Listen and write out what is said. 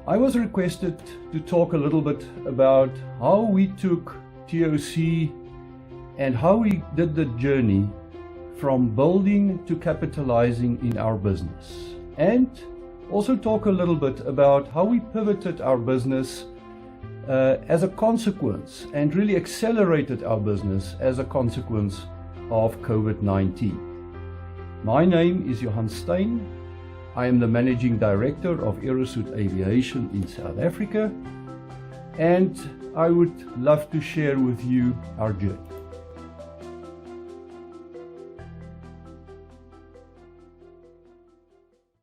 I was requested to talk a little bit about how we took TOC and how we did the journey from building to capitalizing in our business, and also talk a little bit about how we pivoted our business as a consequence and really accelerated our business as a consequence of COVID-19. My name is Johan Steyn. I am the Managing Director of Aerosud Aviation in South Africa, and I would love to share with you our journey.